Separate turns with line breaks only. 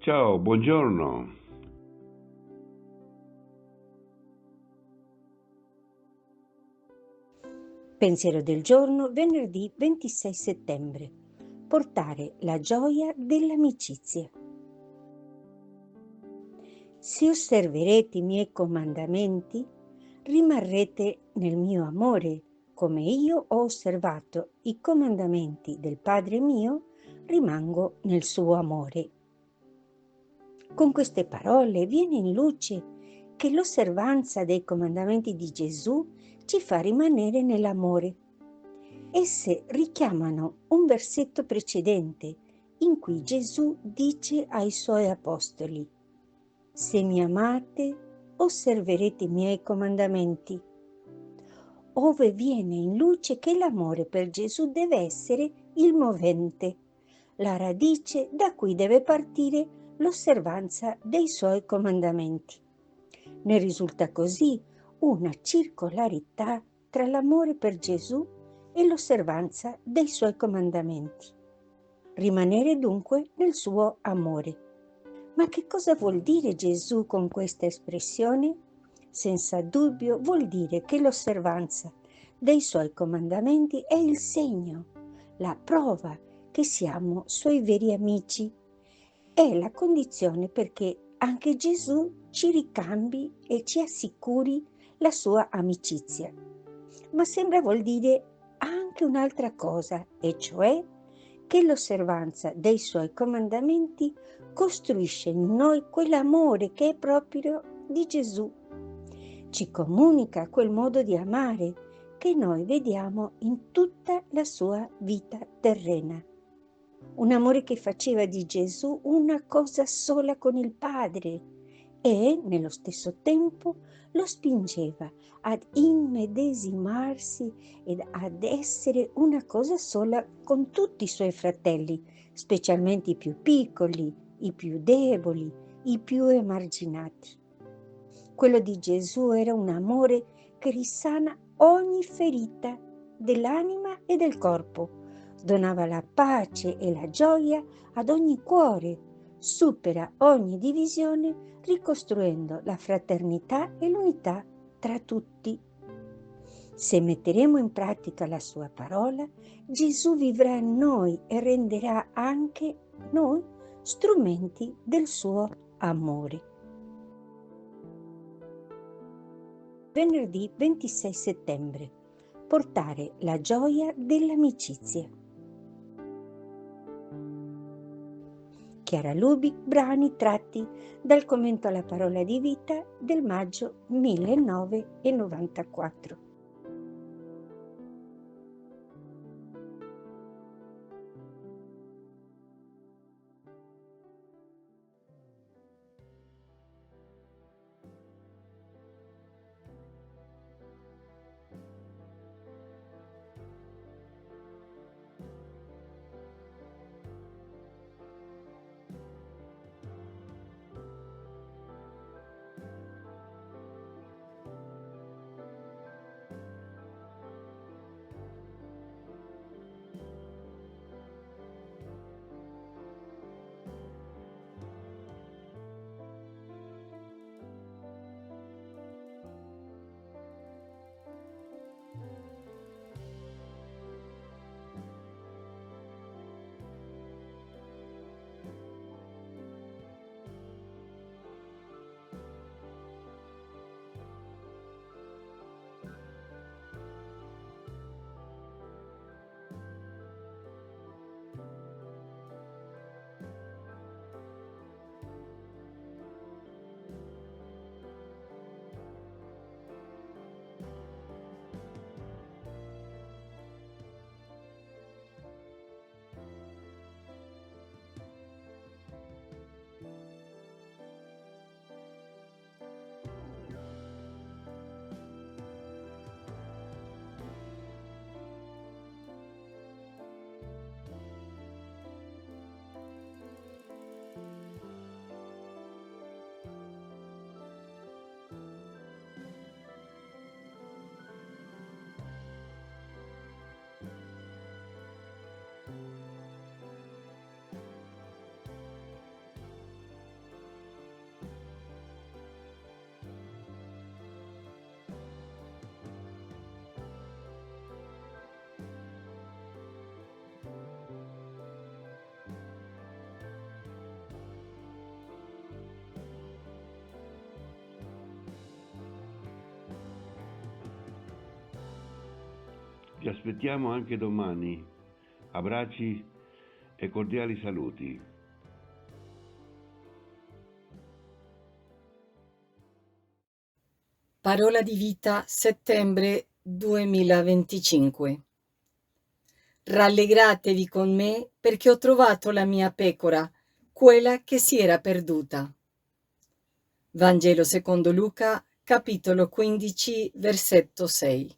Ciao, buongiorno.
Pensiero del giorno, venerdì 26 settembre. Portare la gioia dell'amicizia. Se osserverete i miei comandamenti, rimarrete nel mio amore, come io ho osservato i comandamenti del Padre mio, rimango nel suo amore. Con queste parole viene in luce che l'osservanza dei comandamenti di Gesù ci fa rimanere nell'amore. Esse richiamano un versetto precedente in cui Gesù dice ai suoi apostoli: «Se mi amate, osserverete i miei comandamenti», ove viene in luce che l'amore per Gesù deve essere il movente, la radice da cui deve partire l'osservanza dei suoi comandamenti. Ne risulta così una circolarità tra l'amore per Gesù e l'osservanza dei suoi comandamenti. Rimanere dunque nel suo amore. Ma che cosa vuol dire Gesù con questa espressione? Senza dubbio vuol dire che l'osservanza dei suoi comandamenti è il segno, la prova che siamo suoi veri amici. È la condizione perché anche Gesù ci ricambi e ci assicuri la sua amicizia. Ma sembra vuol dire anche un'altra cosa, e cioè che l'osservanza dei suoi comandamenti costruisce in noi quell'amore che è proprio di Gesù. Ci comunica quel modo di amare che noi vediamo in tutta la sua vita terrena. Un amore che faceva di Gesù una cosa sola con il Padre e, nello stesso tempo, lo spingeva ad immedesimarsi ed ad essere una cosa sola con tutti i suoi fratelli, specialmente i più piccoli, i più deboli, i più emarginati. Quello di Gesù era un amore che risana ogni ferita dell'anima e del corpo, donava la pace e la gioia ad ogni cuore, supera ogni divisione ricostruendo la fraternità e l'unità tra tutti. Se metteremo in pratica la sua parola, Gesù vivrà in noi e renderà anche noi strumenti del suo amore. Venerdì 26 settembre. Portare la gioia dell'amicizia. Chiara Lubic, brani tratti dal commento alla parola di vita del maggio 1994.
Ti aspettiamo anche domani. Abbracci e cordiali saluti.
Parola di vita, settembre 2025. Rallegratevi con me perché ho trovato la mia pecora, quella che si era perduta. Vangelo secondo Luca, capitolo 15, versetto 6.